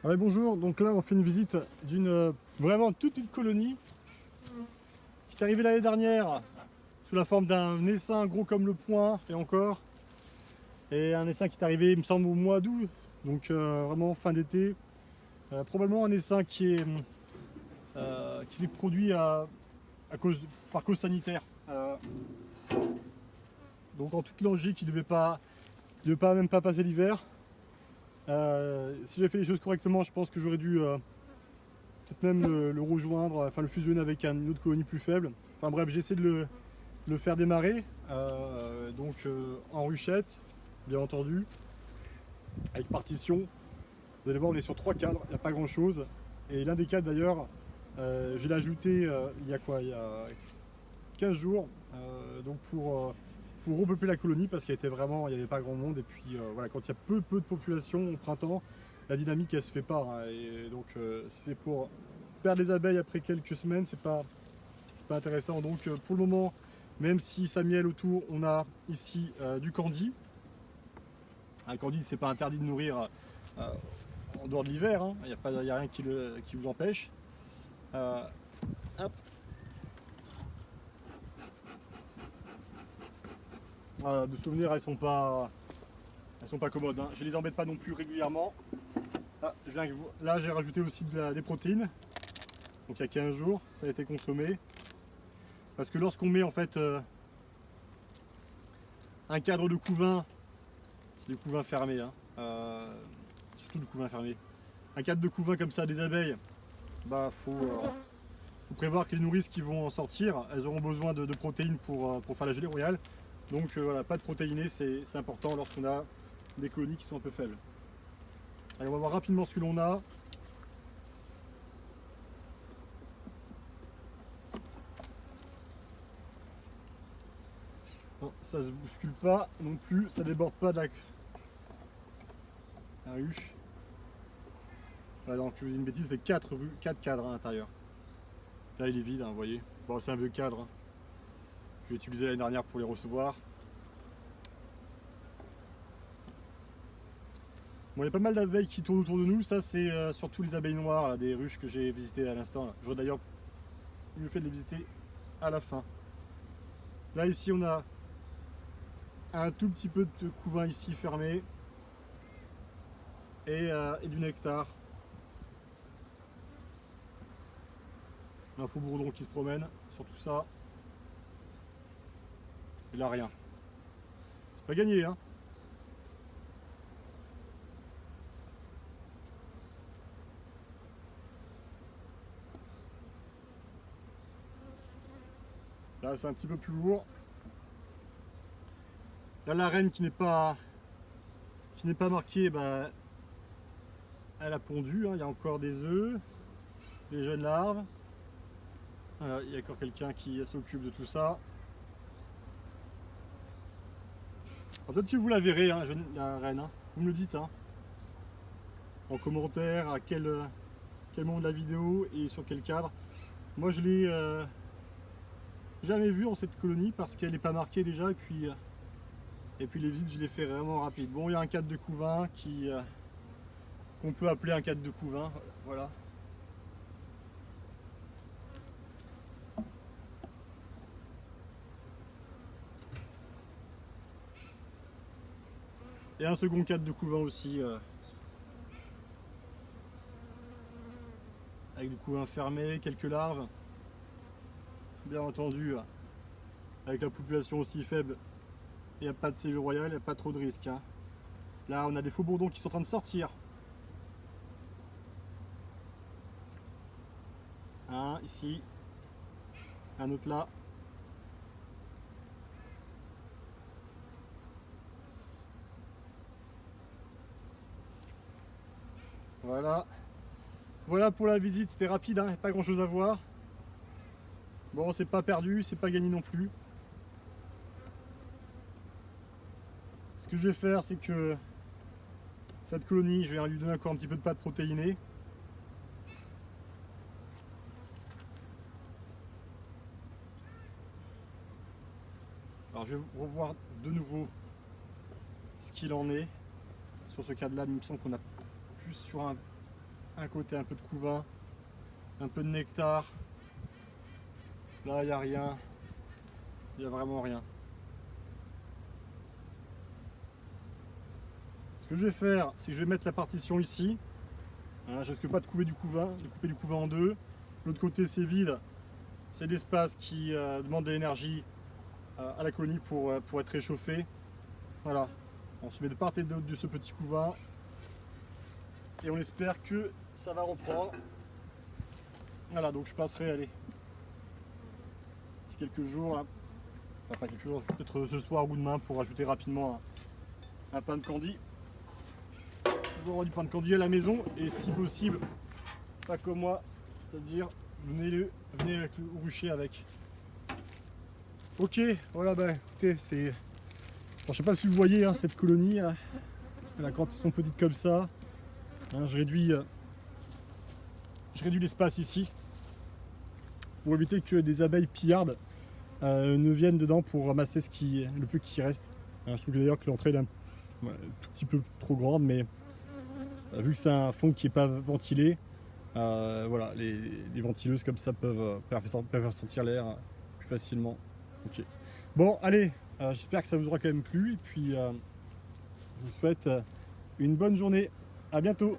Ouais, bonjour, donc là on fait une visite d'une vraiment toute une colonie qui est arrivée l'année dernière sous la forme d'un essaim gros comme le poing et encore, et un essaim qui est arrivé il me semble au mois d'août, donc vraiment fin d'été. Probablement un essaim qui s'est produit par cause sanitaire. Donc en toute logique il devait pas même pas passer l'hiver. Si j'avais fait les choses correctement, je pense que j'aurais dû peut-être même le rejoindre, enfin le fusionner avec une autre colonie plus faible. Enfin bref, j'ai essayé de le faire démarrer, en ruchette, bien entendu, avec partition. Vous allez voir, on est sur 3 cadres, il n'y a pas grand chose. Et l'un des cadres d'ailleurs, je l'ai ajouté il y a quoi, il y a 15 jours, pour repeupler la colonie parce qu'il il n'y avait pas grand monde. Et puis voilà, quand il y a peu de population au printemps, la dynamique elle se fait pas, hein. Et donc si c'est pour perdre les abeilles après quelques semaines, c'est pas intéressant. Donc pour le moment, même si ça miel autour, on a ici du candy. Un candy, c'est pas interdit de nourrir euh, en dehors de l'hiver, hein. Il n'y a rien qui vous empêche. Euh, hop. Voilà, de souvenirs, elles sont pas commodes, hein. Je les embête pas non plus régulièrement. Ah, là, j'ai rajouté aussi des protéines. Donc il y a 15 jours, ça a été consommé. Parce que lorsqu'on met en fait un cadre de couvain, c'est des couvains fermés, hein, surtout le couvain fermé. Un cadre de couvain comme ça des abeilles, bah faut prévoir que les nourrices qui vont en sortir, elles auront besoin de protéines pour faire la gelée royale. Donc voilà, pas de protéinés, c'est important lorsqu'on a des colonies qui sont un peu faibles. Allez, on va voir rapidement ce que l'on a. Bon, ça se bouscule pas non plus, ça déborde pas de la ruche. Voilà, donc je vous dis une bêtise, il fait 4 cadres à l'intérieur. Là il est vide, hein, vous voyez. Bon, c'est un vieux cadre, hein. J'ai utilisé l'année dernière pour les recevoir. Bon, il y a pas mal d'abeilles qui tournent autour de nous. Ça, c'est surtout les abeilles noires, là, des ruches que j'ai visitées à l'instant. J'aurais d'ailleurs mieux fait de les visiter à la fin. Là, ici, on a un tout petit peu de couvain ici fermé et du nectar. Un faux bourdon qui se promène sur tout ça. Et là, rien. C'est pas gagné, hein. Là, c'est un petit peu plus lourd. Là, la reine qui n'est pas marquée, bah, elle a pondu, hein. Il y a encore des œufs, des jeunes larves. Voilà, il y a encore quelqu'un qui s'occupe de tout ça. Peut-être que vous la verrez, hein, la reine, hein. Vous me le dites, hein, en commentaire à quel moment de la vidéo et sur quel cadre. Moi, je l'ai jamais vue en cette colonie parce qu'elle n'est pas marquée déjà. Et puis les visites, je les fais vraiment rapide. Bon, il y a un cadre de couvain qu'on peut appeler un cadre de couvain. Voilà. Et un second cadre de couvain aussi, avec du couvain fermé, quelques larves. Bien entendu, avec la population aussi faible, il n'y a pas de cellule royale, il n'y a pas trop de risques, hein. Là, on a des faux bourdons qui sont en train de sortir. Un ici, un autre là. Voilà. Voilà pour la visite, c'était rapide, hein, pas grand chose à voir. Bon, c'est pas perdu, c'est pas gagné non plus. Ce que je vais faire, c'est que cette colonie, je vais lui donner encore un petit peu de pâte protéinée. Alors je vais revoir de nouveau ce qu'il en est. Sur ce cadre-là, il me semble qu'on a juste sur un un côté un peu de couvain, un peu de nectar. Là, il n'y a rien. Il n'y a vraiment rien. Ce que je vais faire, c'est que je vais mettre la partition ici. Voilà, je risque pas de couper du couvain, en deux. L'autre côté, c'est vide. C'est l'espace qui demande de l'énergie à la colonie pour être réchauffé. Voilà. On se met de part et d'autre de ce petit couvain. Et on espère que ça va reprendre. Voilà, donc je passerai, allez, d'ici quelques jours, là. Enfin, pas quelques jours, peut-être ce soir ou demain pour rajouter rapidement un pain de candy. Toujours du pain de candy à la maison et si possible, pas comme moi, c'est-à-dire venez avec le rucher avec. Ok, voilà, bah écoutez, c'est. Alors, je sais pas si vous voyez hein, cette colonie, hein, là, quand elles sont petites comme ça, hein, je réduis l'espace ici pour éviter que des abeilles pillardes ne viennent dedans pour ramasser le peu qui reste. Hein, je trouve d'ailleurs que l'entrée est un tout petit peu trop grande, mais vu que c'est un fond qui n'est pas ventilé, voilà, les ventileuses comme ça peuvent faire sortir l'air plus facilement. Ok. Bon, allez, j'espère que ça vous aura quand même plu. Et puis, je vous souhaite une bonne journée. À bientôt.